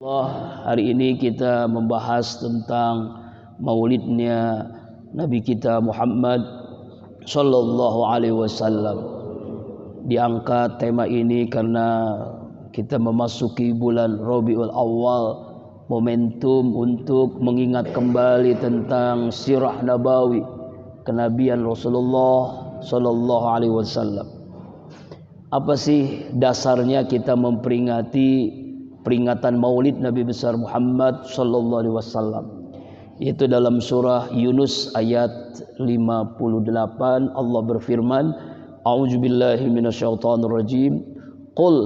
Hari ini kita membahas tentang maulidnya Nabi kita Muhammad Sallallahu Alaihi Wasallam. Diangkat tema ini karena kita memasuki bulan Rabiul Awal, momentum untuk mengingat kembali tentang sirah nabawi kenabian Rasulullah Sallallahu Alaihi Wasallam. Apa sih dasarnya kita memperingati peringatan maulid Nabi besar Muhammad sallallahu alaihi wasallam? Itu dalam surah Yunus ayat 58 Allah berfirman, A'udzubillahi minasyaitonir rajim. Qul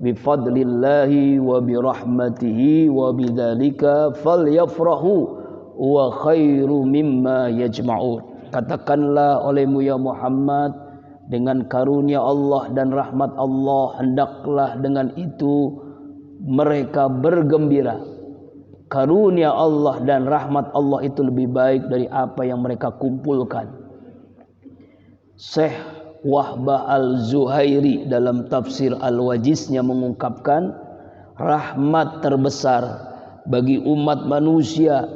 bifadlillahi wa birahmatihi wa bidzalika falyafrahu wa khairu mimma yajma'un. Katakanlah olehmu ya Muhammad, dengan karunia Allah dan rahmat Allah hendaklah dengan itu mereka bergembira. Karunia Allah dan rahmat Allah itu lebih baik dari apa yang mereka kumpulkan. Syekh Wahbah Al-Zuhairi dalam tafsir Al-Wajiznya mengungkapkan, rahmat terbesar bagi umat manusia,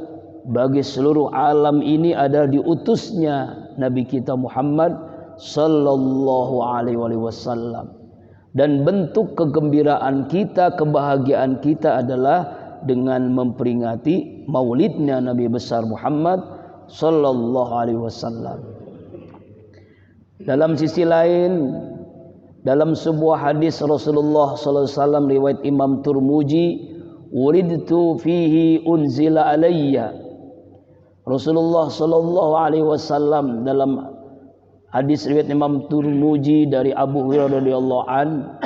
bagi seluruh alam ini adalah diutusnya Nabi kita Muhammad sallallahu alaihi wasallam. Dan bentuk kegembiraan kita, kebahagiaan kita adalah dengan memperingati maulidnya Nabi besar Muhammad sallallahu alaihi wasallam. Dalam sisi lain, dalam sebuah hadis Rasulullah sallallahu alaihi wasallam riwayat Imam Turmuji, "Wuridtu fihi unzila alayya." Rasulullah sallallahu alaihi wasallam dalam hadis riwayat Imam Turmuji dari Abu Hurairah radhiyallahu an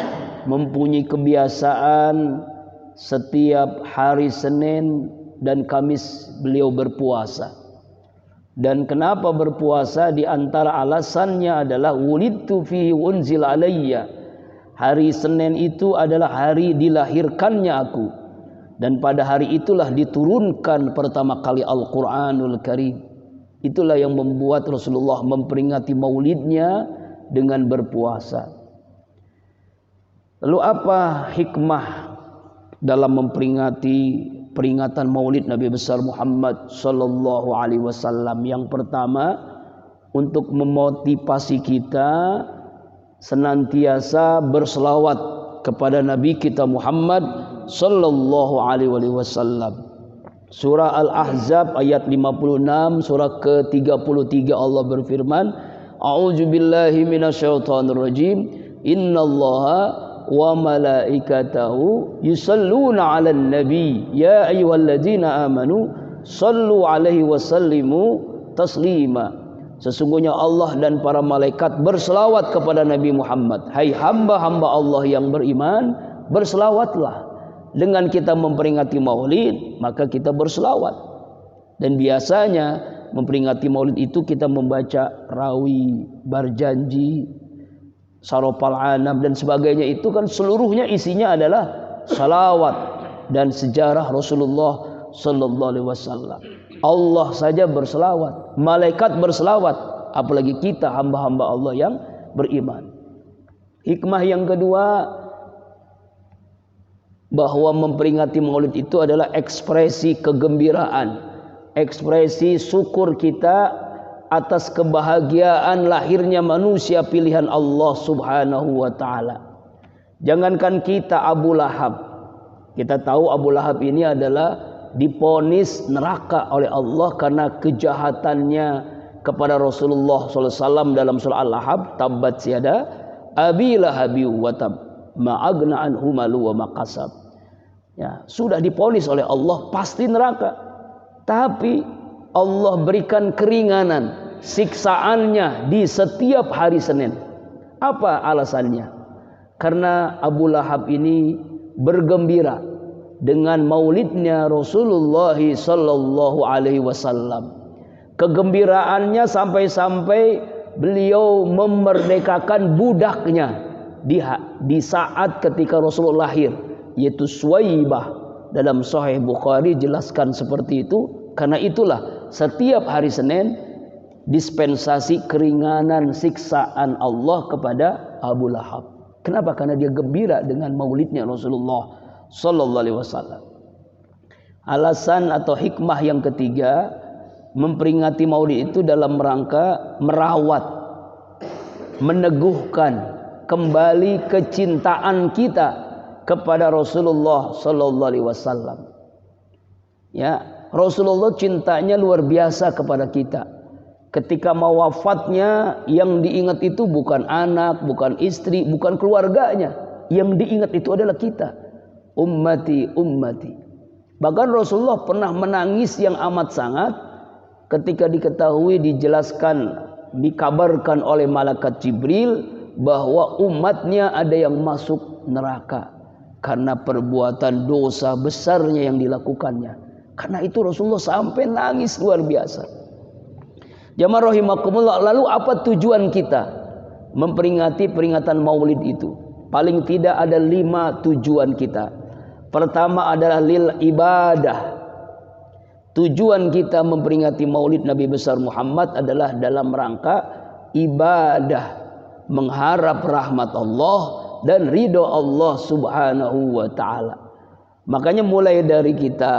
mempunyai kebiasaan setiap hari Senin dan Kamis beliau berpuasa. Dan kenapa berpuasa? Di antara alasannya adalah wulidtu fihi unzila alayya. Hari Senin itu adalah hari dilahirkannya aku, dan pada hari itulah diturunkan pertama kali Al-Qur'anul Karim. Itulah yang membuat Rasulullah memperingati maulidnya dengan berpuasa. Lalu apa hikmah dalam memperingati peringatan maulid Nabi besar Muhammad sallallahu alaihi wasallam? Yang pertama, untuk memotivasi kita senantiasa berselawat kepada Nabi kita Muhammad sallallahu alaihi wasallam. Surah Al-Ahzab ayat 56, surah ke-33 Allah berfirman, A'udzubillahi minasyaitonir rajim. Innallaha wa malaikatahu yusalluna 'alan nabi ya ayyuhalladzina amanu sallu 'alaihi wa sallimu taslima. Sesungguhnya Allah dan para malaikat berselawat kepada Nabi Muhammad. Hai hamba-hamba Allah yang beriman, berselawatlah. Dengan kita memperingati maulid, maka kita berselawat. Dan biasanya memperingati maulid itu kita membaca rawi, barjanji, saropal anam dan sebagainya. Itu kan seluruhnya isinya adalah salawat dan sejarah Rasulullah sallallahu alaihi wasallam. Allah saja berselawat, malaikat berselawat, apalagi kita hamba-hamba Allah yang beriman. Hikmah yang kedua, bahwa memperingati maulid itu adalah ekspresi kegembiraan, ekspresi syukur kita atas kebahagiaan lahirnya manusia pilihan Allah subhanahu wa ta'ala. Jangankan kita, Abu Lahab, kita tahu Abu Lahab ini adalah diponis neraka oleh Allah karena kejahatannya kepada Rasulullah SAW dalam surah Al-Lahab, tabbat siada abi lahabi wa tab ma agna anhu malu wa maqasab. Ya, sudah diponis oleh Allah pasti neraka. Tapi Allah berikan keringanan siksaannya di setiap hari Senin. Apa alasannya? Karena Abu Lahab ini bergembira dengan maulidnya Rasulullah sallallahu alaihi wasallam. Kegembiraannya sampai-sampai beliau memerdekakan budaknya di saat ketika Rasulullah lahir, yaitu Suwaibah. Dalam Sahih Bukhari jelaskan seperti itu. Karena itulah setiap hari Senin dispensasi keringanan siksaan Allah kepada Abu Lahab. Kenapa? Karena dia gembira dengan maulidnya Rasulullah sallallahu alaihi wasallam. Alasan atau hikmah yang ketiga, memperingati Maulid itu dalam rangka merawat, meneguhkan kembali kecintaan kita kepada Rasulullah sallallahu alaihi wasallam. Ya, Rasulullah cintanya luar biasa kepada kita. Ketika mau wafatnya, yang diingat itu bukan anak, bukan istri, bukan keluarganya. Yang diingat itu adalah kita. Ummati, ummati. Bahkan Rasulullah pernah menangis yang amat sangat ketika diketahui, dijelaskan, dikabarkan oleh malaikat Jibril bahwa umatnya ada yang masuk neraka karena perbuatan dosa besarnya yang dilakukannya. Karena itu Rasulullah sampai nangis luar biasa. Jamaah rahimakumullah, lalu apa tujuan kita memperingati peringatan Maulid itu? Paling tidak ada 5 tujuan kita. Pertama adalah lil ibadah. Tujuan kita memperingati Maulid Nabi besar Muhammad adalah dalam rangka ibadah, mengharap rahmat Allah dan ridho Allah Subhanahu wa taala. Makanya mulai dari kita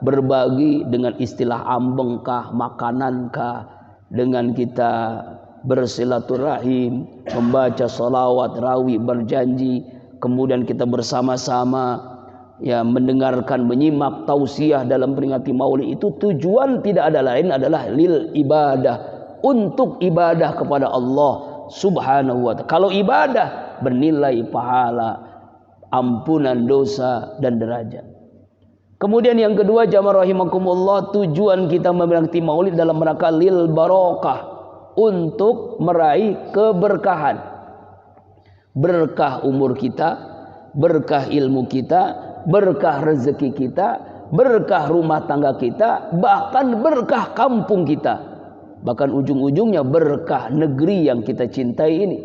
berbagi dengan istilah ambengkah, makanankah, dengan kita bersilaturahim, membaca salawat, rawi, berjanji, kemudian kita bersama-sama ya mendengarkan, menyimak tausiah dalam peringati Maulid itu, tujuan tidak ada lain adalah lil ibadah, untuk ibadah kepada Allah Subhanahu wa taala. Kalau ibadah bernilai pahala, ampunan dosa dan derajat. Kemudian yang kedua, jamaah rahimakumullah, tujuan kita memperingati Maulid dalam rangka lil barokah, untuk meraih keberkahan. Berkah umur kita, berkah ilmu kita, berkah rezeki kita, berkah rumah tangga kita, bahkan berkah kampung kita, bahkan ujung-ujungnya berkah negeri yang kita cintai ini.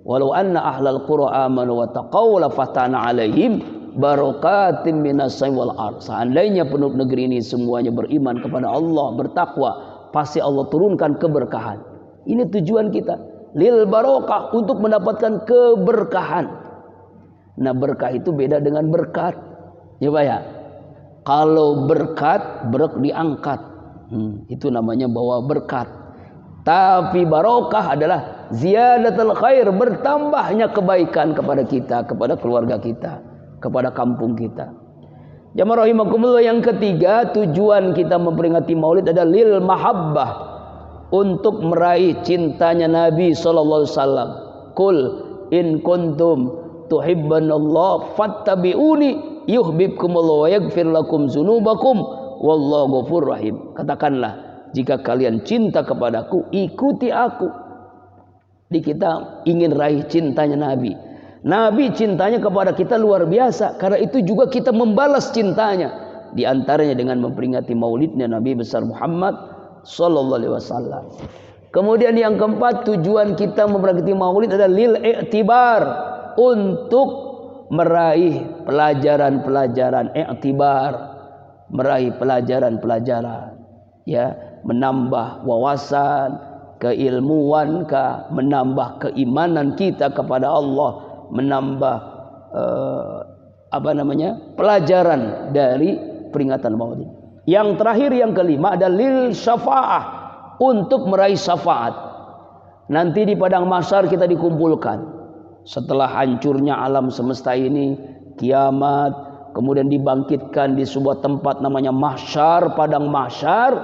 Walau anna ahlal qura amanu wa taqaw la fatana alaihim barakatim minas samai wal ardh. Seandainya penduduk negeri ini semuanya beriman kepada Allah, bertakwa, pasti Allah turunkan keberkahan. Ini tujuan kita, lil barokah, untuk mendapatkan keberkahan. Nah, berkah itu beda dengan berkat. Ya Pak ya. Kalau berkat, diangkat. Itu namanya bawa berkat. Tapi barokah adalah ziyadatul khair, bertambahnya kebaikan kepada kita, kepada keluarga kita, kepada kampung kita. Jamaah rahimakumullah, yang ketiga, tujuan kita memperingati Maulid adalah lil mahabbah, untuk meraih cintanya Nabi sallallahu alaihi wasallam. Qul in kuntum tuhibbanallah fattabi'uni yuhibbukumullah wa yaghfir lakum dzunubakum wallahu ghafurur rahim. Katakanlah, jika kalian cinta kepadaku, ikuti aku. Jadi kita ingin raih cintanya Nabi. Nabi cintanya kepada kita luar biasa. Karena itu juga kita membalas cintanya. Di antaranya dengan memperingati maulidnya Nabi besar Muhammad sallallahu alaihi wasallam. Kemudian yang keempat, tujuan kita memperingati maulid adalah lil i'tibar, untuk meraih pelajaran-pelajaran i'tibar, meraih pelajaran-pelajaran, ya, menambah wawasan, keilmuan, menambah keimanan kita kepada Allah, menambah pelajaran dari peringatan Maulid. Yang terakhir, yang kelima, adalah lil syafaah, untuk meraih syafaat. Nanti di padang mahsyar kita dikumpulkan. Setelah hancurnya alam semesta ini, kiamat, kemudian dibangkitkan di sebuah tempat namanya mahsyar, padang mahsyar.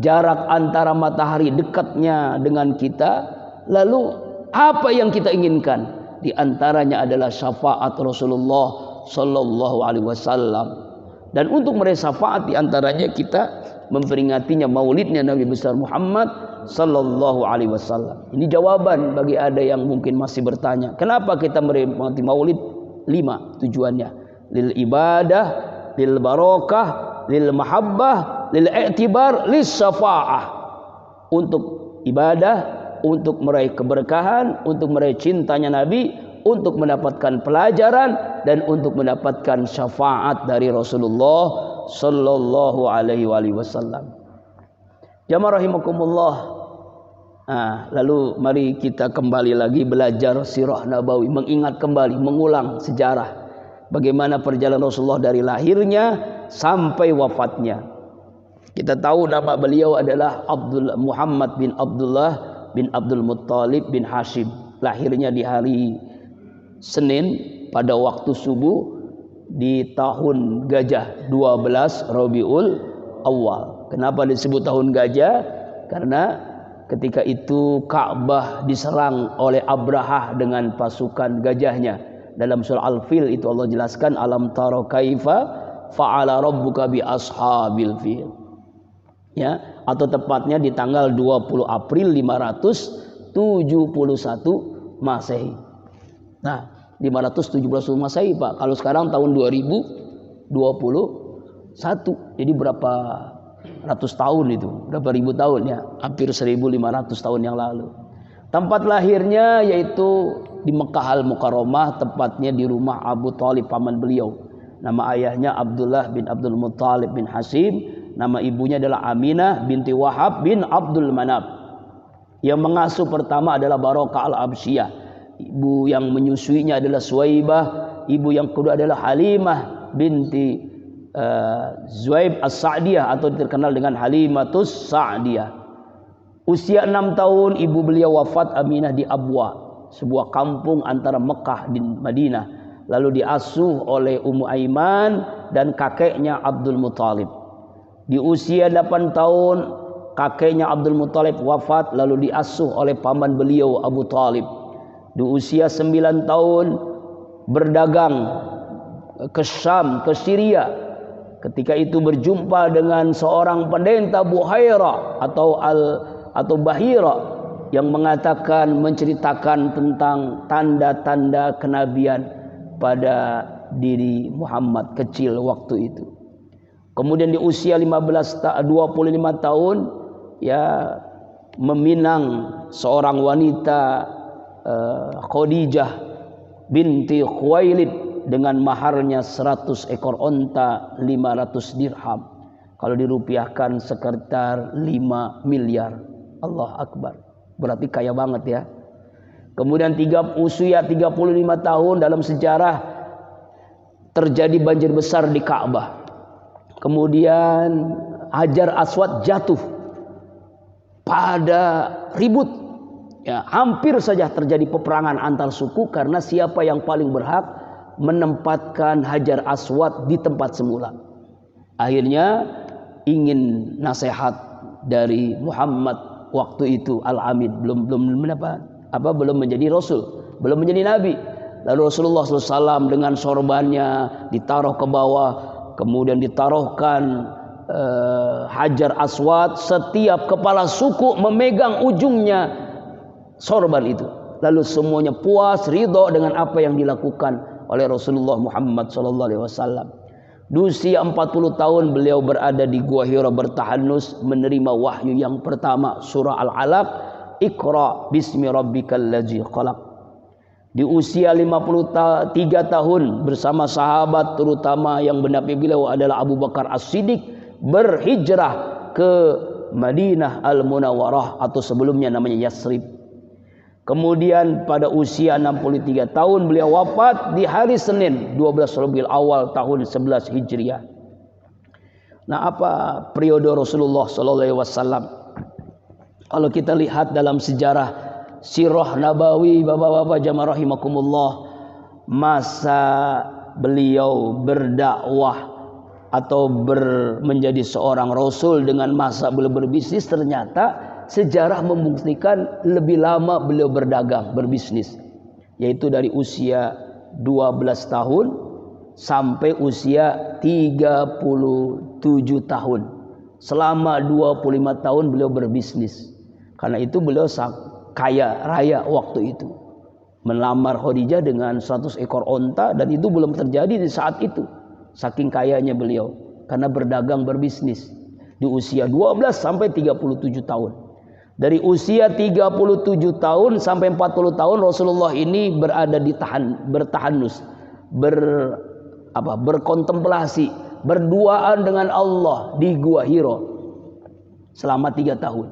Jarak antara matahari dekatnya dengan kita. Lalu apa yang kita inginkan? Di antaranya adalah syafaat Rasulullah sallallahu alaihi wasallam. Dan untuk meraih syafaat, di antaranya kita memperingatinya maulidnya Nabi besar Muhammad sallallahu alaihi wasallam. Ini jawaban bagi ada yang mungkin masih bertanya, kenapa kita memperingati maulid? 5 tujuannya. Lil ibadah, lil barokah, lil mahabbah, lil i'tibar, lis syafaah. Untuk ibadah, untuk meraih keberkahan, untuk meraih cintanya Nabi, untuk mendapatkan pelajaran, dan untuk mendapatkan syafaat dari Rasulullah sallallahu alaihi wasallam. Jamaah rahimakumullah. Lalu mari kita kembali lagi belajar sirah nabawi, mengingat kembali, mengulang sejarah bagaimana perjalanan Rasulullah dari lahirnya sampai wafatnya. Kita tahu nama beliau adalah Muhammad bin Abdullah bin Abdul Muttalib bin Hashim. Lahirnya di hari Senin pada waktu subuh di tahun gajah 12 Rabiul Awal. Kenapa disebut tahun gajah? Karena ketika itu Ka'bah diserang oleh Abrahah dengan pasukan gajahnya. Dalam surah Al-Fil itu Allah jelaskan, alam tara kaifa fa'ala rabbuka bi ashabil fil. Ya, atau tepatnya di tanggal 20 April 571 Masehi. Nah, 571 Masehi, Pak. Kalau sekarang tahun 2021. Jadi berapa ratus tahun itu? Berapa ribu tahun ya? Hampir 1500 tahun yang lalu. Tempat lahirnya yaitu di Mekah Al-Mukarramah, tepatnya di rumah Abu Thalib paman beliau. Nama ayahnya Abdullah bin Abdul Muttalib bin Hashim. Nama ibunya adalah Aminah binti Wahab bin Abdul Manaf. Yang mengasuh pertama adalah Barokah Al-Absiyah. Ibu yang menyusuinya adalah Suwaibah. Ibu yang kedua adalah Halimah binti Zuaib As-Sa'diyah atau terkenal dengan Halimatus Sa'diyah. Usia 6 tahun ibu beliau wafat Aminah di Abwa, sebuah kampung antara Mekah dan Madinah. Lalu diasuh oleh Ummu Aiman dan kakeknya Abdul Muttalib. Di usia 8 tahun kakeknya Abdul Muttalib wafat, lalu diasuh oleh paman beliau Abu Thalib. Di usia 9 tahun berdagang ke Syam, ke Syria. Ketika itu berjumpa dengan seorang pendeta Buhaira atau Bahira yang mengatakan, menceritakan tentang tanda-tanda kenabian pada diri Muhammad kecil waktu itu. Kemudian di usia 25 tahun ya meminang seorang wanita Khadijah binti Khuwailid dengan maharnya 100 ekor onta, 500 dirham. Kalau dirupiahkan sekitar 5 miliar. Allah Akbar. Berarti kaya banget ya. Kemudian usia 35 tahun dalam sejarah terjadi banjir besar di Ka'bah. Kemudian Hajar Aswad jatuh pada ribut. Ya, hampir saja terjadi peperangan antar suku karena siapa yang paling berhak menempatkan Hajar Aswad di tempat semula. Akhirnya ingin nasihat dari Muhammad waktu itu Al-Amin, belum menjadi rasul, belum menjadi nabi. Lalu Rasulullah SAW dengan sorbannya ditaruh ke bawah, kemudian ditaruhkan Hajar Aswad. Setiap kepala suku memegang ujungnya sorban itu. Lalu semuanya puas, ridho dengan apa yang dilakukan oleh Rasulullah Muhammad SAW. Di usia 40 tahun beliau berada di Gua Hira bertahanus menerima wahyu yang pertama, surah Al-Alaq, Iqra bismi rabbikal ladzi khalaq. Di usia 53 tahun bersama sahabat terutama yang mendampingi beliau adalah Abu Bakar As-Siddiq berhijrah ke Madinah Al-Munawwarah atau sebelumnya namanya Yasrib. Kemudian pada usia 63 tahun beliau wafat di hari Senin 12 Rabiul Awal tahun 11 Hijriah. Nah, apa periode Rasulullah SAW? Kalau kita lihat dalam sejarah sirah nabawi, bapak-bapak jamaah rahimakumullah, masa beliau berdakwah atau menjadi seorang rasul dengan masa beliau berbisnis, ternyata sejarah membuktikan lebih lama beliau berdagang, berbisnis, yaitu dari usia 12 tahun sampai usia 37 tahun. Selama 25 tahun beliau berbisnis. Karena itu beliau kaya raya waktu itu. Melamar Khadijah dengan 100 ekor onta, dan itu belum terjadi di saat itu. Saking kayanya beliau karena berdagang, berbisnis. Di usia 12 sampai 37 tahun. Dari usia 37 tahun sampai 40 tahun Rasulullah ini berada di bertahanus, berkontemplasi, berduaan dengan Allah di Gua Hira selama 3 tahun.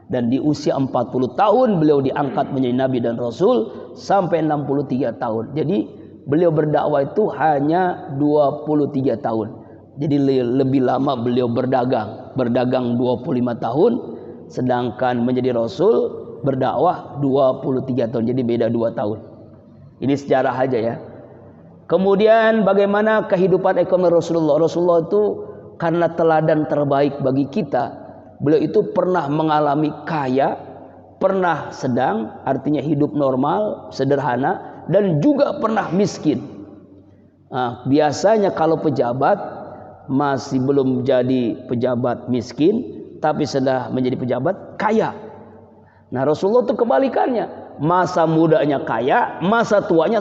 Dan di usia 40 tahun beliau diangkat menjadi nabi dan rasul sampai 63 tahun. Jadi beliau berdakwah itu hanya 23 tahun. Jadi lebih lama beliau berdagang 25 tahun, sedangkan menjadi rasul berdakwah 23 tahun. Jadi beda 2 tahun. Ini sejarah aja ya. Kemudian bagaimana kehidupan ekonomi Rasulullah? Rasulullah itu karena teladan terbaik bagi kita, beliau itu pernah mengalami kaya, pernah sedang, artinya hidup normal, sederhana, dan juga pernah miskin. Nah, biasanya kalau pejabat masih belum jadi pejabat miskin, tapi sudah menjadi pejabat kaya. Nah, Rasulullah itu kebalikannya. Masa mudanya kaya, masa tuanya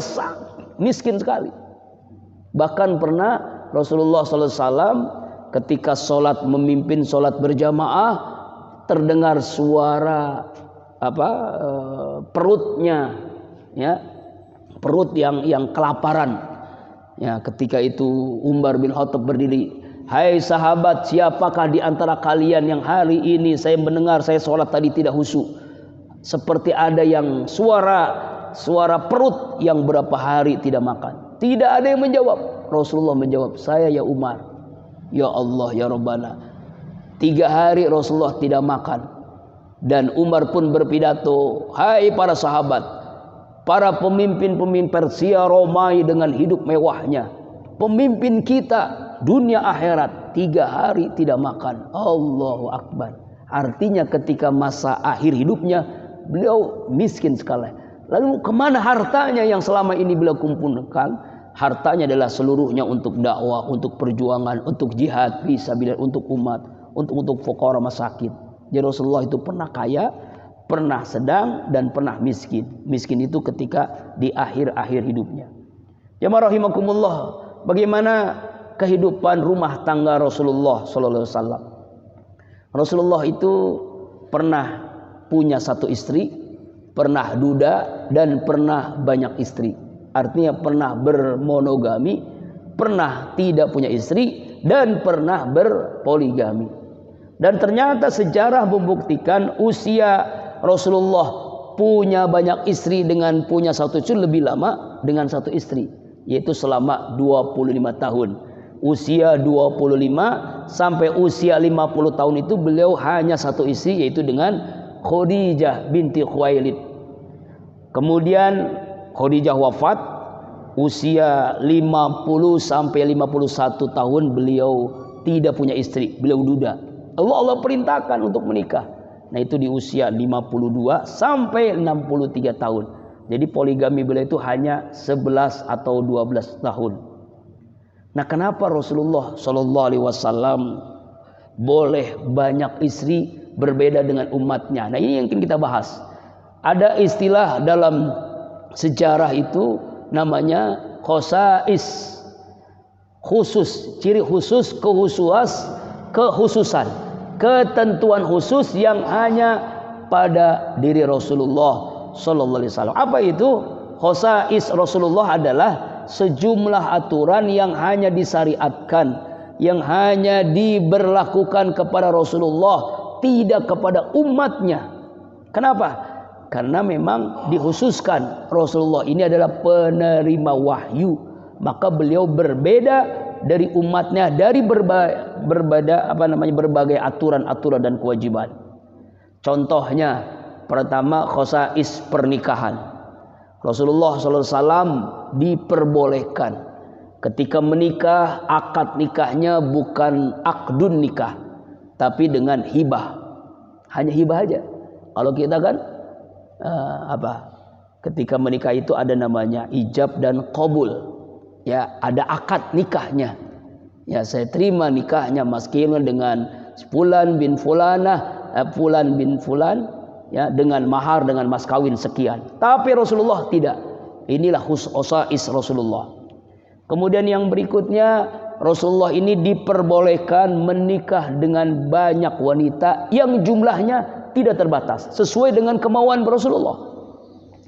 miskin sekali. Bahkan pernah Rasulullah SAW ketika memimpin sholat berjamaah, terdengar suara perutnya, ya, perut yang kelaparan. Ya, ketika itu Umar bin Khattab berdiri. Hai sahabat, siapakah di antara kalian yang hari ini saya mendengar saya sholat tadi tidak khusyuk? Seperti ada yang suara perut yang berapa hari tidak makan. Tidak ada yang menjawab. Rasulullah menjawab, saya ya Umar. Ya Allah ya Rabbana. 3 hari Rasulullah tidak makan. Dan Umar pun berpidato, hai para sahabat, para pemimpin-pemimpin Persia, Romawi dengan hidup mewahnya, pemimpin kita dunia akhirat 3 hari tidak makan. Allahu Akbar. Artinya ketika masa akhir hidupnya beliau miskin sekali. Lalu kemana hartanya yang selama ini beliau kumpulkan? Hartanya adalah seluruhnya untuk dakwah, untuk perjuangan, untuk jihad fisabilillah, untuk umat, untuk fuqara masakin. Jadi Rasulullah itu pernah kaya, pernah sedang, dan pernah miskin. Miskin itu ketika di akhir-akhir hidupnya. Jamaah rahimakumullah, bagaimana kehidupan rumah tangga Rasulullah sallallahu alaihi wasallam? Rasulullah itu pernah punya 1 istri, pernah duda, dan pernah banyak istri. Artinya pernah bermonogami, pernah tidak punya istri, dan pernah berpoligami. Dan ternyata sejarah membuktikan usia Rasulullah punya banyak istri dengan punya 1 istri lebih lama dengan 1 istri, yaitu selama 25 tahun. Usia 25 sampai usia 50 tahun itu beliau hanya 1 istri, yaitu dengan Khadijah binti Khuwailid. Kemudian Khadijah wafat usia 50 sampai 51 tahun, beliau tidak punya istri, beliau duda. Allah perintahkan untuk menikah. Nah, itu di usia 52 sampai 63 tahun. Jadi poligami beliau itu hanya 11 atau 12 tahun. Nah, kenapa Rasulullah sallallahu alaihi wasallam boleh banyak istri berbeda dengan umatnya? Nah, ini yang kita bahas. Ada istilah dalam sejarah itu namanya khosais, khusus, ciri khusus, kekhususan, ketentuan khusus yang hanya pada diri Rasulullah sallallahu alaihi wasallam. Apa itu? Khosais Rasulullah adalah sejumlah aturan yang hanya disyariatkan, yang hanya diberlakukan kepada Rasulullah, tidak kepada umatnya. Kenapa? Karena memang dikhususkan Rasulullah ini adalah penerima wahyu, maka beliau berbeda dari umatnya dari berbagai aturan-aturan dan kewajiban. Contohnya, pertama khosais pernikahan. Rasulullah SAW diperbolehkan ketika menikah, akad nikahnya bukan akdun nikah, tapi dengan hibah. Hanya hibah aja. Kalau kita kan ketika menikah itu ada namanya ijab dan qabul, ya, ada akad nikahnya, ya, saya terima nikahnya Mas Kilun dengan Fulan bin Fulanah, Fulan bin Fulan, ya, dengan mahar, dengan mas kawin sekian. Tapi Rasulullah tidak. Inilah khosais Rasulullah. Kemudian yang berikutnya, Rasulullah ini diperbolehkan menikah dengan banyak wanita yang jumlahnya tidak terbatas, sesuai dengan kemauan Rasulullah,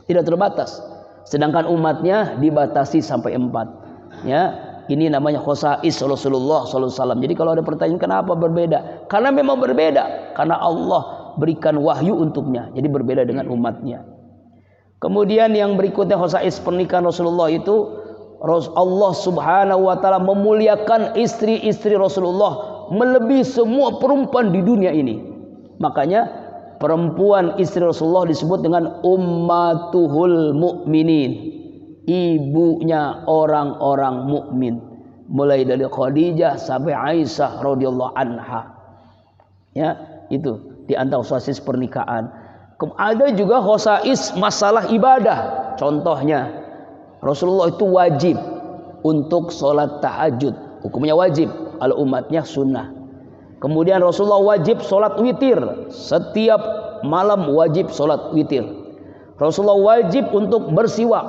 tidak terbatas. Sedangkan umatnya dibatasi sampai 4. Ya, ini namanya khosais Rasulullah SAW. Jadi kalau ada pertanyaan kenapa berbeda? Karena memang berbeda, karena Allah berikan wahyu untuknya. Jadi berbeda dengan umatnya. Kemudian yang berikutnya khosais pernikahan Rasulullah itu, Allah Subhanahu wa taala memuliakan istri-istri Rasulullah melebihi semua perempuan di dunia ini. Makanya perempuan istri Rasulullah disebut dengan ummatuhul mukminin, ibunya orang-orang mukmin, mulai dari Khadijah sampai Aisyah radhiyallahu anha. Ya, itu di antara khosais pernikahan. Ada juga khosais masalah ibadah. Contohnya Rasulullah itu wajib untuk sholat tahajud, hukumnya wajib, kalau umatnya sunnah. Kemudian Rasulullah wajib sholat witir, setiap malam wajib sholat witir. Rasulullah wajib untuk bersiwak,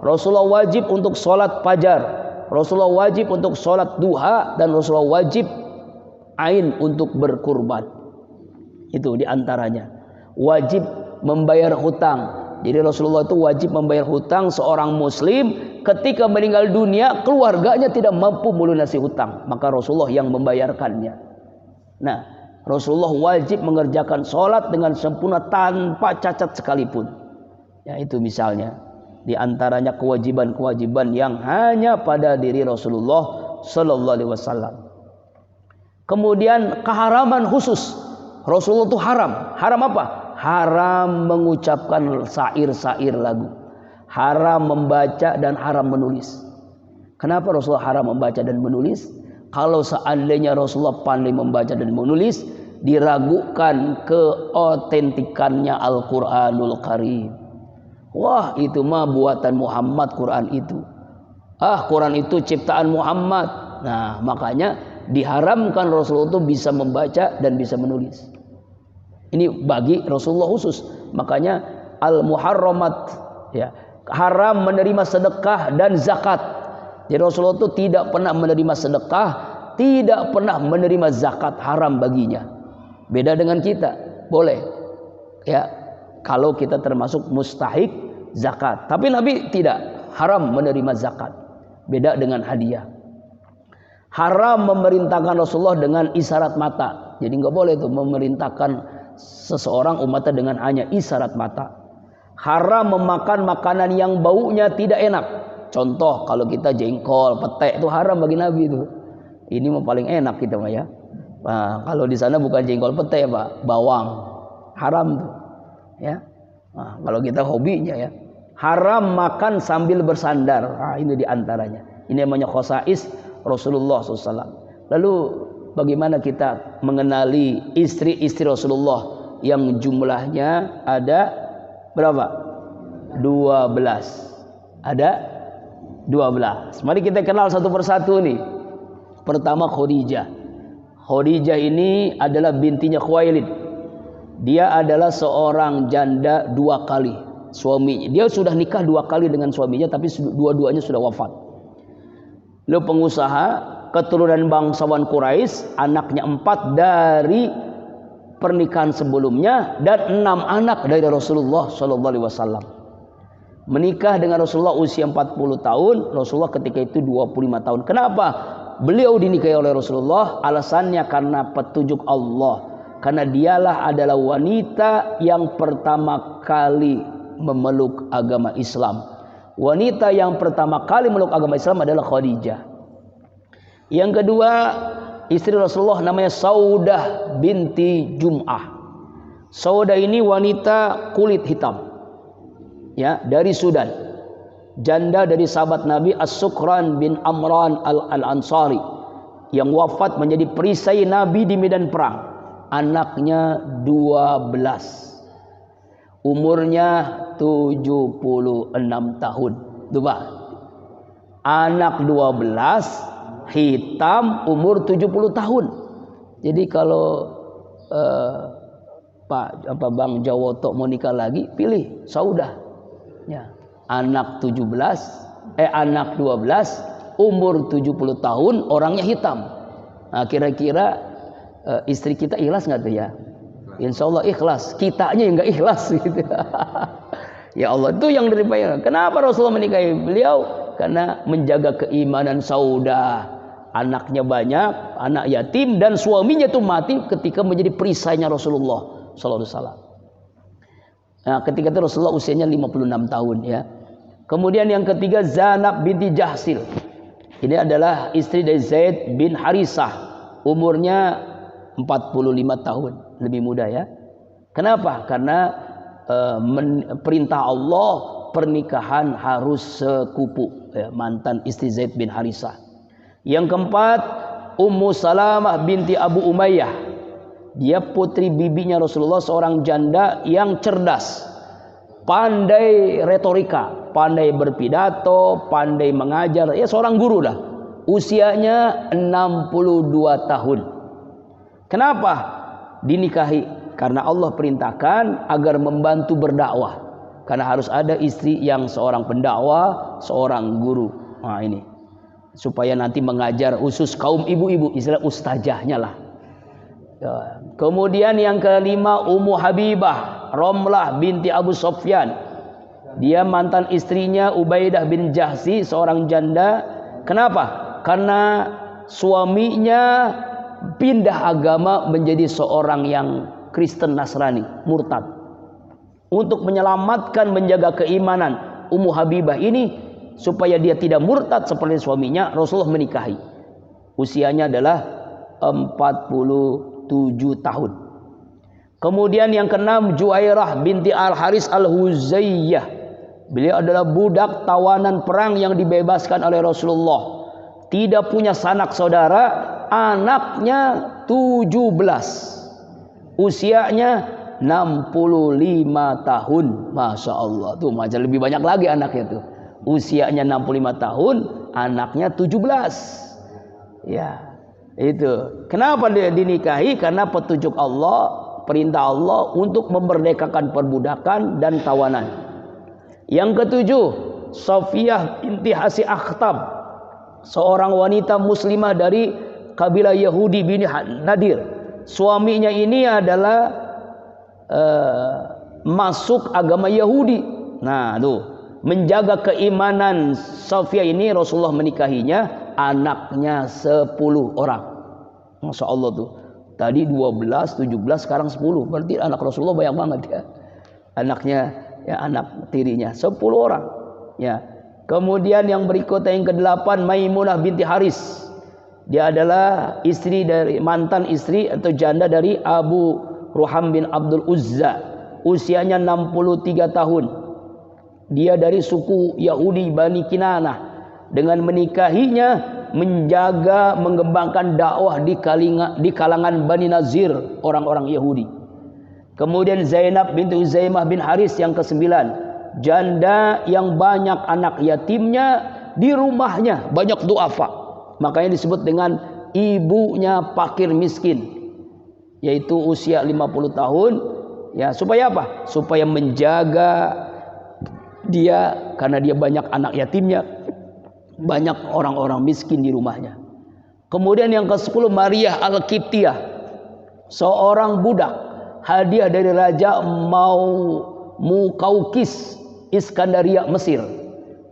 Rasulullah wajib untuk sholat fajar, Rasulullah wajib untuk sholat duha, dan Rasulullah wajib ain untuk berkurban. Itu diantaranya. Wajib membayar hutang. Jadi Rasulullah itu wajib membayar hutang seorang muslim ketika meninggal dunia, keluarganya tidak mampu melunasi hutang, maka Rasulullah yang membayarkannya. Nah, Rasulullah wajib mengerjakan sholat dengan sempurna tanpa cacat sekalipun. Ya, itu misalnya di antaranya kewajiban-kewajiban yang hanya pada diri Rasulullah sallallahu alaihi wasallam. Kemudian keharaman khusus. Rasulullah itu haram. Haram apa? Haram mengucapkan syair-syair lagu, haram membaca dan haram menulis. Kenapa Rasulullah haram membaca dan menulis? Kalau seandainya Rasulullah pandai membaca dan menulis, diragukan keotentikannya Al-Quranul Karim. Wah, itu mah buatan Muhammad Quran itu. Quran itu ciptaan Muhammad. Nah, makanya diharamkan Rasulullah itu bisa membaca dan bisa menulis. Ini bagi Rasulullah khusus. Makanya al-muharramat, ya, haram menerima sedekah dan zakat. Jadi Rasulullah itu tidak pernah menerima sedekah, tidak pernah menerima zakat, haram baginya. Beda dengan kita, boleh. Ya, kalau kita termasuk mustahik zakat. Tapi Nabi tidak, haram menerima zakat. Beda dengan hadiah. Haram memerintahkan Rasulullah dengan isyarat mata. Jadi nggak boleh itu memerintahkan seseorang umatnya dengan hanya isyarat mata. Haram memakan makanan yang baunya tidak enak. Contoh, kalau kita jengkol, petek itu haram bagi Nabi itu. Ini mah paling enak kita mah ya. Nah, kalau di sana bukan jengkol petek, Pak, bawang. Haram tuh. Ya. Nah, kalau kita hobinya ya. Haram makan sambil bersandar. Nah, ini diantaranya. Ini namanya khosais Rasulullah SAW. Lalu bagaimana kita mengenali istri-istri Rasulullah yang jumlahnya ada berapa? 12. Ada 12. Mari kita kenal satu persatu nih. Pertama Khadijah. Khadijah ini adalah bintinya Khuwailid. Dia adalah seorang janda 2 kali. Suaminya, dia sudah nikah 2 kali dengan suaminya, tapi dua-duanya sudah wafat. Lalu pengusaha, keturunan bangsawan Quraisy, anaknya 4 dari pernikahan sebelumnya dan 6 anak dari Rasulullah sallallahu alaihi wasallam. Menikah dengan Rasulullah usia 40 tahun, Rasulullah ketika itu 25 tahun. Kenapa beliau dinikahi oleh Rasulullah? Alasannya karena petunjuk Allah. Karena dialah adalah wanita yang pertama kali memeluk agama Islam. Wanita yang pertama kali memeluk agama Islam adalah Khadijah. Yang kedua, istri Rasulullah namanya Saudah binti Jum'ah. Saudah ini wanita kulit hitam, ya, dari Sudan. Janda dari sahabat Nabi As-Sukran bin Amran al-Ansari yang wafat menjadi perisai Nabi di medan perang. Anaknya 12. Umurnya 76 tahun. Coba. Anak 12, hitam, umur 70 tahun. Jadi kalau Bang Jawoto mau nikah lagi, pilih Saudah. Ya. Anak 12, umur 70 tahun, orangnya hitam. Nah, kira-kira istri kita ikhlas nggak tuh ya? Insya Allah ikhlas. Kitanya yang nggak ikhlas gitu. Ya Allah, itu yang diribayar. Kenapa Rasulullah menikahi beliau? Karena menjaga keimanan Saudah. Anaknya banyak, anak yatim, dan suaminya itu mati ketika menjadi perisainya Rasulullah sallallahu alaihi wasallam. Nah, ketika itu Rasulullah usianya 56 tahun ya. Kemudian yang ketiga Zainab binti Jahsil. Ini adalah istri dari Zaid bin Harisah. Umurnya 45 tahun, lebih muda ya. Kenapa? Karena perintah Allah pernikahan harus sekupu ya, mantan istri Zaid bin Harisah. Yang keempat Ummu Salamah binti Abu Umayyah. Dia putri bibinya Rasulullah, seorang janda yang cerdas, pandai retorika, pandai berpidato, pandai mengajar, ya seorang guru dah. Usianya 62 tahun. Kenapa dinikahi? Karena Allah perintahkan agar membantu berdakwah. Karena harus ada istri yang seorang pendakwah, seorang guru. Nah ini, supaya nanti mengajar khusus kaum ibu-ibu, istilah ustazahnya lah. Ya. Kemudian yang kelima Ummu Habibah Romlah binti Abu Sufyan. Dia mantan istrinya Ubaidah bin Jahsi, seorang janda. Kenapa? Karena suaminya pindah agama menjadi seorang yang Kristen Nasrani, murtad. Untuk menyelamatkan, menjaga keimanan Ummu Habibah ini supaya dia tidak murtad seperti suaminya, Rasulullah menikahi. Usianya adalah 47 tahun. Kemudian yang keenam Juwairah binti Al-Haris Al-Huzayyah. Beliau adalah budak tawanan perang yang dibebaskan oleh Rasulullah. Tidak punya sanak saudara, anaknya 17. Usianya 65 tahun. Masya Allah, tuh macam lebih banyak lagi anaknya tuh. Usianya 65 tahun, anaknya 17. Ya, itu. Kenapa dia dinikahi? Karena petunjuk Allah, perintah Allah untuk memerdekakan perbudakan dan tawanan. Yang ketujuh, Safiyah binti Hasi Akhtab, seorang wanita muslimah dari kabilah Yahudi bin Nadir. Suaminya ini adalah masuk agama Yahudi. Nah, tuh, menjaga keimanan Safiyah ini Rasulullah menikahinya, anaknya 10 orang. Masya Allah tuh. Tadi 12, 17, sekarang 10. Berarti anak Rasulullah banyak banget ya. Anaknya, ya anak tirinya 10 orang. Ya. Kemudian yang berikutnya yang ke-8 Maimunah binti Haris. Dia adalah istri dari mantan istri atau janda dari Abu Ruham bin Abdul Uzza. Usianya 63 tahun. Dia dari suku Yahudi Bani Kinanah. Dengan menikahinya menjaga, mengembangkan dakwah di kalangan Bani Nazir, orang-orang Yahudi. Kemudian Zainab binti Uzaimah bin Haris yang ke-9. Janda yang banyak anak yatimnya di rumahnya, banyak duafa. Makanya disebut dengan ibunya fakir miskin. Yaitu usia 50 tahun. Ya, supaya apa? Supaya menjaga dia, karena dia banyak anak yatimnya, banyak orang-orang miskin di rumahnya. Kemudian yang ke-10 Maria Al-Qibtiyah, seorang budak, hadiah dari Raja Mukaukis Iskandaria Mesir.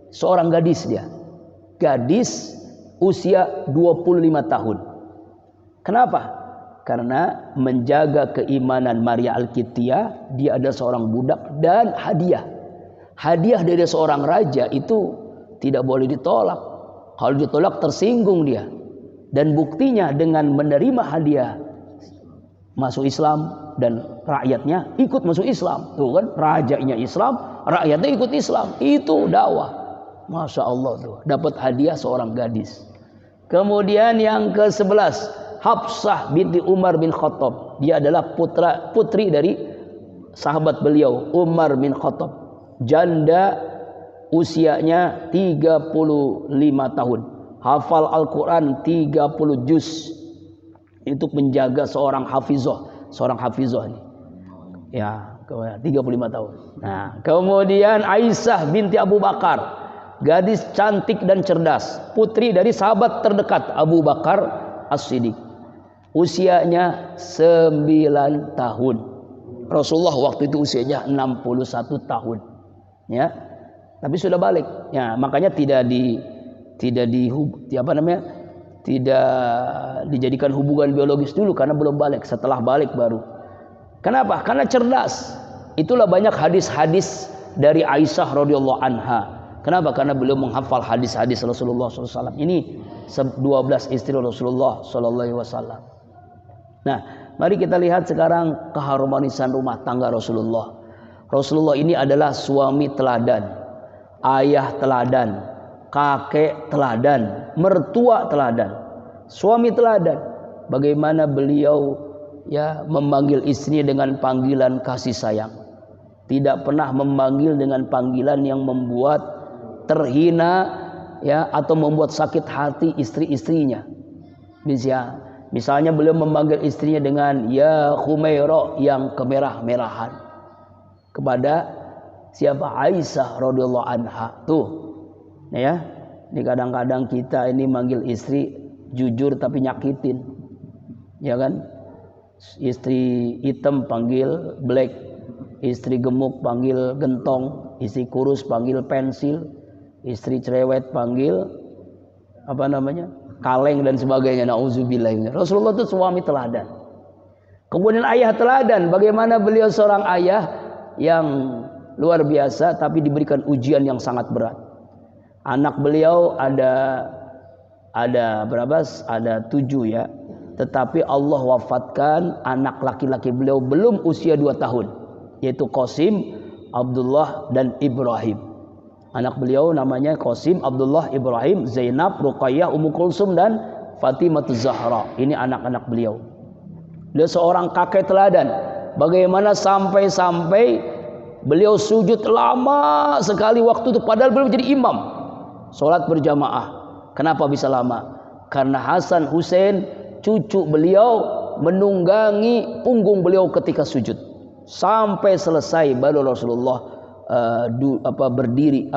Seorang gadis dia. Gadis usia 25 tahun. Kenapa? Karena menjaga keimanan Maria Al-Qibtiyah, dia adalah seorang budak dan hadiah. Hadiah dari seorang raja itu tidak boleh ditolak. Kalau ditolak tersinggung dia. Dan buktinya dengan menerima hadiah masuk Islam dan rakyatnya ikut masuk Islam. Tuh kan, rajanya Islam, rakyatnya ikut Islam. Itu dakwah. Masya Allah tuh, dapat hadiah seorang gadis. Kemudian yang ke-11 Hafsah binti Umar bin Khattab. Dia adalah putri dari sahabat beliau Umar bin Khattab. Janda, usianya 35 tahun. Hafal Al-Quran 30 juz. Untuk menjaga seorang hafizah. Seorang hafizah ini. Ya, 35 tahun. Nah, kemudian Aisyah binti Abu Bakar. Gadis cantik dan cerdas. Putri dari sahabat terdekat Abu Bakar As-Siddiq. Usianya 9 tahun. Rasulullah waktu itu usianya 61 tahun. Ya, tapi sudah balik. Ya, makanya tidak dijadikan hubungan biologis dulu karena belum balik. Setelah balik baru. Kenapa? Karena cerdas. Itulah banyak hadis-hadis dari Aisyah radhiyallahu anha. Kenapa? Karena beliau menghafal hadis-hadis Rasulullah SAW. Ini 12 istri Rasulullah SAW. Nah, mari kita lihat sekarang keharmonisan rumah tangga Rasulullah. Rasulullah ini adalah suami teladan, ayah teladan, kakek teladan, mertua teladan, suami teladan. Bagaimana beliau ya memanggil istrinya dengan panggilan kasih sayang. Tidak pernah memanggil dengan panggilan yang membuat terhina ya atau membuat sakit hati istri-istrinya. Misalnya beliau memanggil istrinya dengan ya Khumairah yang kemerah-merahan. Kepada siapa? Aisyah radhiyallahu anha. Tuh. Ya. Ini kadang-kadang kita ini manggil istri jujur tapi nyakitin. Ya kan? Istri hitam panggil black, istri gemuk panggil gentong, istri kurus panggil pensil, istri cerewet panggil apa namanya? Kaleng dan sebagainya. Nauzubillah. Rasulullah itu suami teladan. Kemudian ayah teladan. Bagaimana beliau seorang ayah yang luar biasa tapi diberikan ujian yang sangat berat. Anak beliau ada berapa? Ada 7 ya. Tetapi Allah wafatkan anak laki-laki beliau belum usia 2 tahun, yaitu Qasim, Abdullah dan Ibrahim. Anak beliau namanya Qasim, Abdullah, Ibrahim, Zainab, Ruqayyah, Ummu Kulsum dan Fatimah Zahra. Ini anak-anak beliau. Beliau seorang kakek teladan. Bagaimana sampai beliau sujud lama sekali waktu itu padahal belum jadi imam. Salat berjamaah. Kenapa bisa lama? Karena Hasan Hussein cucu beliau menunggangi punggung beliau ketika sujud. Sampai selesai baru Rasulullah berdiri,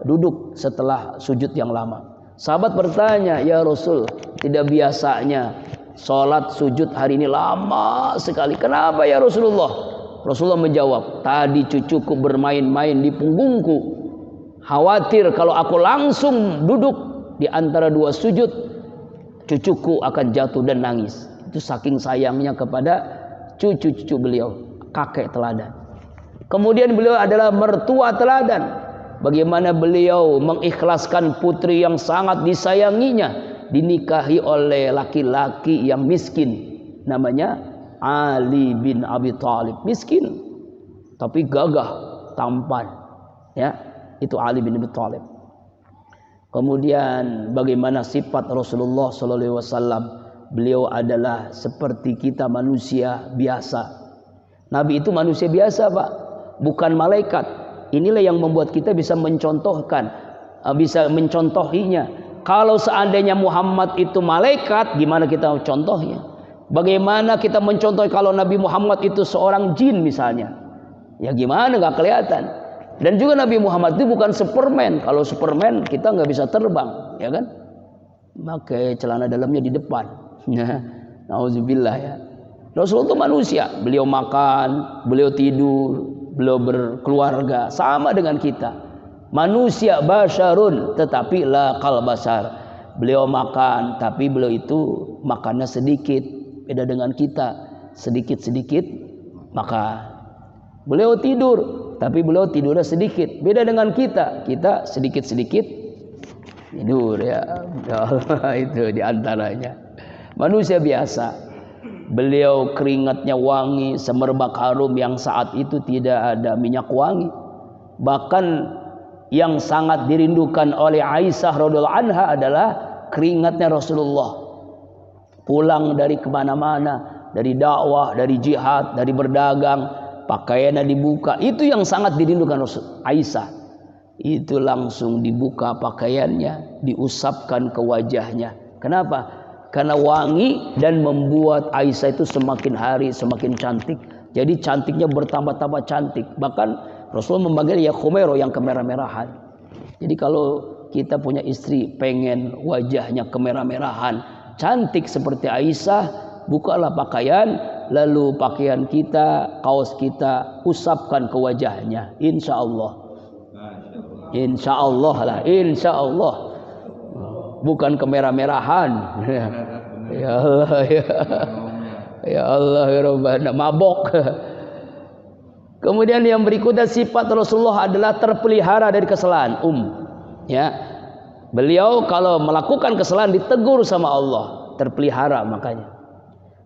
duduk setelah sujud yang lama. Sahabat bertanya, "Ya Rasul, tidak biasanya salat sujud hari ini lama sekali. Kenapa ya Rasulullah?" Rasulullah menjawab, "Tadi cucuku bermain-main di punggungku. Khawatir kalau aku langsung duduk di antara 2 sujud, cucuku akan jatuh dan nangis." Itu saking sayangnya kepada cucu-cucu beliau, kakek teladan. Kemudian beliau adalah mertua teladan. Bagaimana beliau mengikhlaskan putri yang sangat disayanginya dinikahi oleh laki-laki yang miskin, namanya Ali bin Abi Thalib. Miskin tapi gagah, tampan. Ya, itu Ali bin Abi Thalib. Kemudian bagaimana sifat Rasulullah SAW? Beliau adalah seperti kita manusia biasa. Nabi itu manusia biasa, Pak, bukan malaikat. Inilah yang membuat kita bisa mencontohinya. Kalau seandainya Muhammad itu malaikat, gimana kita contohnya? Bagaimana kita mencontoh kalau Nabi Muhammad itu seorang jin misalnya? Ya gimana, nggak kelihatan. Dan juga Nabi Muhammad itu bukan Superman. Kalau Superman kita nggak bisa terbang, ya kan? Pakai celana dalamnya di depan. Nauzubillah ya. Rasulullah itu manusia. Beliau makan, beliau tidur, beliau berkeluarga, sama dengan kita. Manusia basyarun, tetapi la kal basar. Beliau makan, tapi beliau itu makannya sedikit. Beda dengan kita, sedikit-sedikit makan. Beliau tidur, tapi beliau tidurnya sedikit. Beda dengan kita sedikit-sedikit tidur ya. Ya Allah, itu diantaranya. Manusia biasa. Beliau keringatnya wangi, semerbak harum yang saat itu tidak ada minyak wangi. Bahkan yang sangat dirindukan oleh Aisyah radhiyallahu anha adalah keringatnya Rasulullah. Pulang dari kemana-mana, dari dakwah, dari jihad, dari berdagang, pakaiannya dibuka. Itu yang sangat dirindukan Aisyah. Itu langsung dibuka pakaiannya, diusapkan ke wajahnya. Kenapa? Karena wangi dan membuat Aisyah itu semakin hari semakin cantik. Jadi cantiknya bertambah-tambah cantik. Bahkan Rasulullah memanggil ya Khumairah yang kemerah-merahan. Jadi kalau kita punya istri pengen wajahnya kemerah-merahan, cantik seperti Aisyah, bukalah pakaian, lalu pakaian kita, kaos kita usapkan ke wajahnya. Insya Allah. Insya Allah lah, insya Allah. Bukan kemerah-merahan. Ya Allah ya. Ya Allah ya Rabbana, mabok. Kemudian yang berikutnya sifat Rasulullah adalah terpelihara dari kesalahan. Ya. Beliau kalau melakukan kesalahan ditegur sama Allah, terpelihara makanya.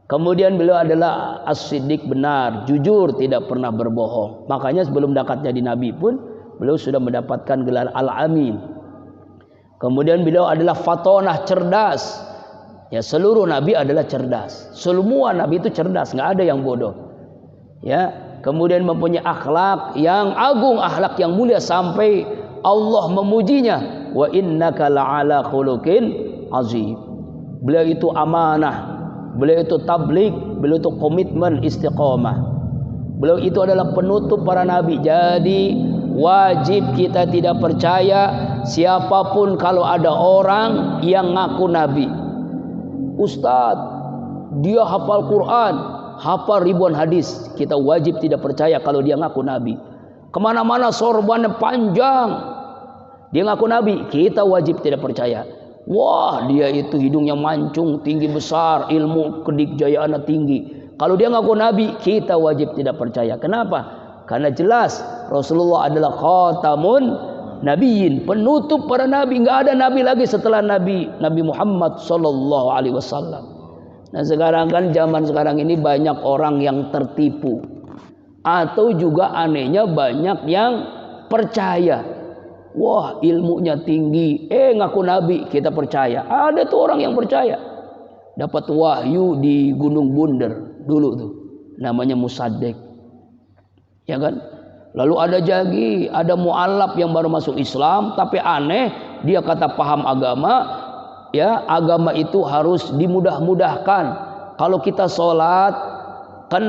Kemudian beliau adalah as-siddiq, benar, jujur, tidak pernah berbohong. Makanya sebelum dekat jadi nabi pun beliau sudah mendapatkan gelar al-amin. Kemudian beliau adalah fatonah, cerdas. Ya, seluruh nabi adalah cerdas. Semua nabi itu cerdas, nggak ada yang bodoh. Ya, kemudian mempunyai akhlak yang agung, akhlak yang mulia sampai Allah memujinya. Wa innaka la'ala khuluqin azim. Beliau itu amanah, beliau itu tabligh, beliau itu komitmen istiqomah. Beliau itu adalah penutup para nabi. Jadi wajib kita tidak percaya siapapun kalau ada orang yang ngaku nabi. Ustadz, dia hafal Quran, hafal ribuan hadis, kita wajib tidak percaya kalau dia ngaku nabi. Kemana-mana sorbannya panjang, dia ngaku nabi, kita wajib tidak percaya. Wah, dia itu hidungnya mancung, tinggi besar, ilmu kedikjayaannya tinggi. Kalau dia ngaku nabi, kita wajib tidak percaya. Kenapa? Karena jelas Rasulullah adalah khatamun nabiyyin, penutup para nabi. Nggak ada nabi lagi setelah Nabi Muhammad sallallahu alaihi wasallam. Nah, sekarang kan zaman sekarang ini banyak orang yang tertipu, atau juga anehnya banyak yang percaya. Wah, ilmunya tinggi, ngaku nabi, kita percaya. Ada tuh orang yang percaya. Dapat wahyu di Gunung Bunder dulu tuh, namanya Musaddiq. Ya kan? Lalu ada mu'alaf yang baru masuk Islam, tapi aneh, dia kata paham agama, ya, agama itu harus dimudah-mudahkan. Kalau kita sholat kan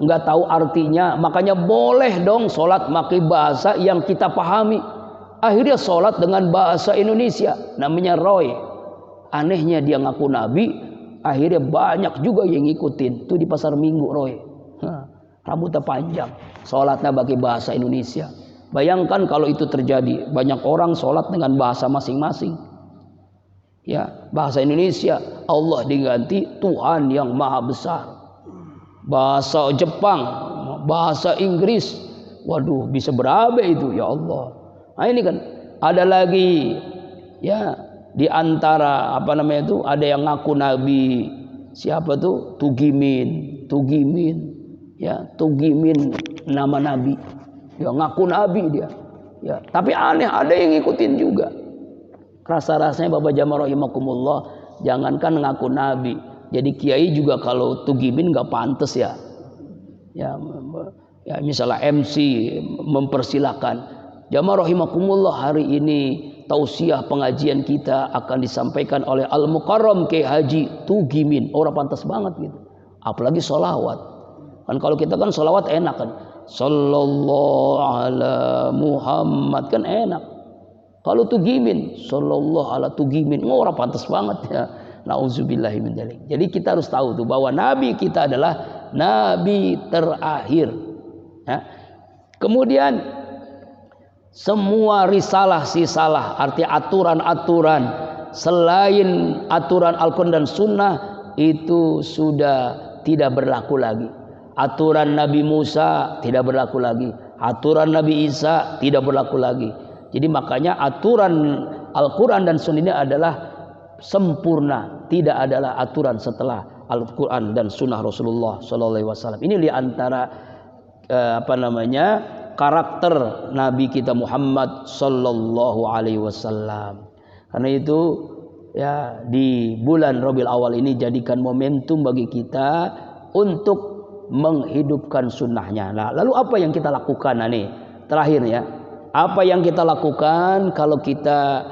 nggak tahu artinya, makanya boleh dong sholat pakai bahasa yang kita pahami. Akhirnya sholat dengan bahasa Indonesia, namanya Roy. Anehnya dia ngaku nabi, akhirnya banyak juga yang ngikutin. Itu di pasar Minggu Roy. Rambutnya panjang, sholatnya pakai bahasa Indonesia. Bayangkan kalau itu terjadi, banyak orang sholat dengan bahasa masing-masing. Ya, bahasa Indonesia, Allah diganti Tuhan yang maha besar. Bahasa Jepang, bahasa Inggris, waduh, bisa berapa itu ya Allah. Nah, ini kan ada lagi, ya, di antara ada yang ngaku nabi, siapa tuh? Tugimin, ya, Tugimin nama nabi, ya, ngaku nabi dia, ya, tapi aneh, ada yang ngikutin juga. Rasa-rasanya Bapak Jamaah rahimakumullah, jangankan ngaku nabi, jadi kiai juga kalau Tugimin nggak pantas ya, ya, misalnya MC mempersilahkan. Jamaah rahimakumullah, hari ini tausiah pengajian kita akan disampaikan oleh Al-Mukarram Kiai Haji Tugimin. Orang pantas banget gitu. Apalagi sholawat. Kan kalau kita kan sholawat enak kan. Sallallahu ala Muhammad kan enak. Kalau Tugimin, sallallahu ala Tugimin, orang pantas banget ya. Nauzubillahi min dzalik. Jadi kita harus tahu tuh bahwa nabi kita adalah nabi terakhir. Ya. Kemudian semua risalah-sisalah, arti aturan-aturan selain aturan Al-Quran dan Sunnah itu sudah tidak berlaku lagi. Aturan Nabi Musa tidak berlaku lagi, aturan Nabi Isa tidak berlaku lagi. Jadi makanya aturan Al-Quran dan Sunnah ini adalah sempurna, tidak adalah aturan setelah Al-Quran dan Sunnah Rasulullah SAW. Ini di antara karakter Nabi kita Muhammad sallallahu alaihi wasallam. Karena itu ya, di bulan Rabiul Awal ini jadikan momentum bagi kita untuk menghidupkan sunnahnya. Nah, lalu apa yang kita lakukan? Nah, nih terakhir ya, apa yang kita lakukan kalau kita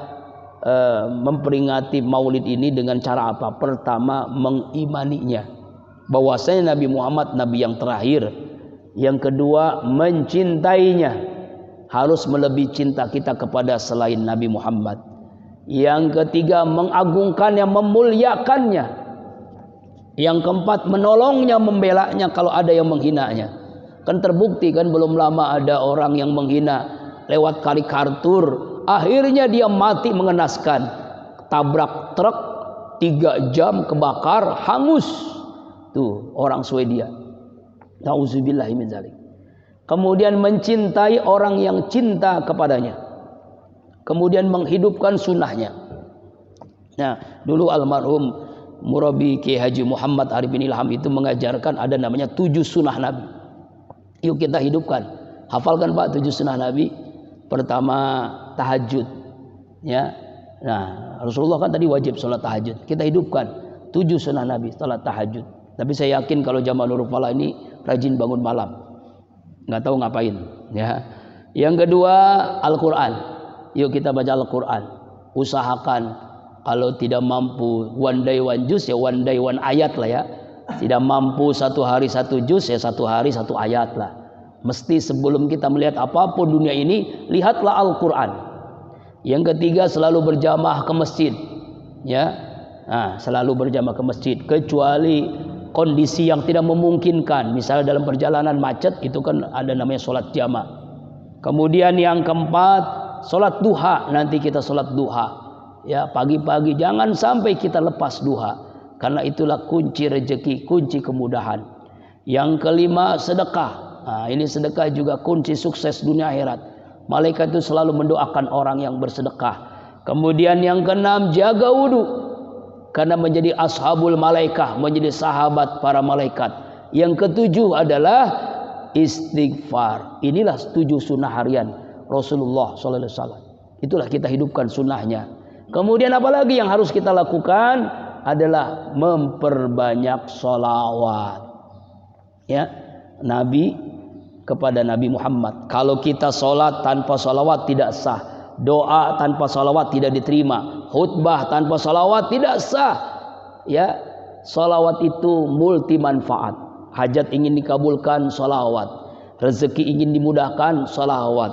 memperingati Maulid ini dengan cara apa? Pertama, mengimaninya bahwasanya Nabi Muhammad nabi yang terakhir. Yang kedua, mencintainya, harus melebihi cinta kita kepada selain Nabi Muhammad. Yang ketiga, mengagungkannya, memuliakannya. Yang keempat, menolongnya, membelanya kalau ada yang menghinanya. Kan terbukti kan belum lama ada orang yang menghina lewat karikatur, akhirnya dia mati mengenaskan. Tabrak truk 3 jam kebakar, hangus. Tuh orang Swedia. Nauzubillahi min dzalik. kemudian mencintai orang yang cinta kepadanya, kemudian menghidupkan sunnahnya. Nah, dulu almarhum Murabi Kiai Haji Muhammad Arif bin Ilham itu mengajarkan ada namanya 7 sunnah Nabi. Yuk kita hidupkan. Hafalkan Pak 7 sunnah Nabi. Pertama, tahajud. Ya. Nah, Rasulullah kan tadi wajib sholat tahajud. Kita hidupkan 7 sunnah Nabi sholat tahajud. Tapi saya yakin kalau jamaah Nurul Falah ini rajin bangun malam. Nggak tahu ngapain. Ya. Yang kedua, Al-Quran. Yuk kita baca Al-Quran. Usahakan kalau tidak mampu one day one juz ya one day one ayat lah ya. Tidak mampu satu hari satu juz ya satu hari satu ayat lah. Mesti sebelum kita melihat apapun dunia ini, lihatlah Al-Quran. Yang ketiga, selalu berjamaah ke masjid. Ya, nah, selalu berjamaah ke masjid. Kecuali kondisi yang tidak memungkinkan. Misalnya dalam perjalanan macet, itu kan ada namanya sholat jamaah. Kemudian yang keempat, sholat duha. Nanti kita sholat duha. Ya, pagi-pagi jangan sampai kita lepas duha. Karena itulah kunci rezeki, kunci kemudahan. Yang kelima, sedekah. Nah, ini sedekah juga kunci sukses dunia akhirat. Malaikat itu selalu mendoakan orang yang bersedekah. Kemudian yang keenam, jaga wudu. Karena menjadi ashabul malaikah, menjadi sahabat para malaikat. Yang ketujuh adalah istighfar. Inilah 7 sunnah harian Rasulullah SAW. Itulah kita hidupkan sunnahnya. Kemudian apalagi yang harus kita lakukan adalah memperbanyak sholawat. Ya, Nabi kepada Nabi Muhammad. Kalau kita sholat tanpa sholawat tidak sah. Doa tanpa sholawat tidak diterima. Khutbah tanpa sholawat tidak sah. Ya, sholawat itu multi manfaat. Hajat ingin dikabulkan, sholawat. Rezeki ingin dimudahkan, sholawat.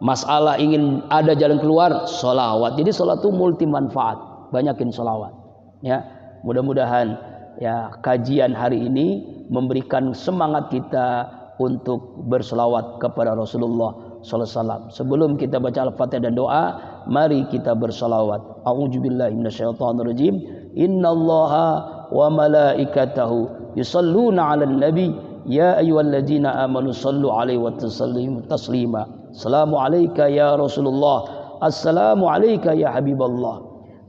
Masalah ingin ada jalan keluar, sholawat. Jadi sholat itu multi manfaat. Banyakin sholawat. Ya, mudah-mudahan ya kajian hari ini memberikan semangat kita untuk berselawat kepada Rasulullah sallallahu alaihi wasallam. Sebelum kita baca Al-Fatihah dan doa, mari kita berselawat. A'udzubillahi minasyaitonirrajim. Innallaha wa malaikatahu yusholluna 'alan nabi ya ayyuhalladzina amanu shallu 'alaihi wa sallimu taslima. Assalamu alayka ya Rasulullah. Assalamu alayka ya Habiballah.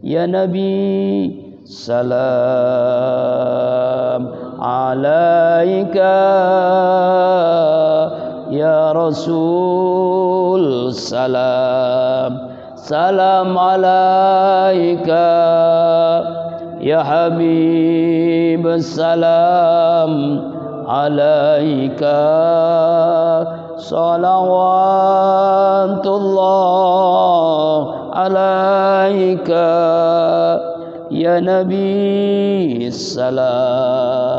Ya Nabi salam alaika ya Rasul salam salam alaika ya Habib salam alaika salawatullah alaika ya Nabi salam.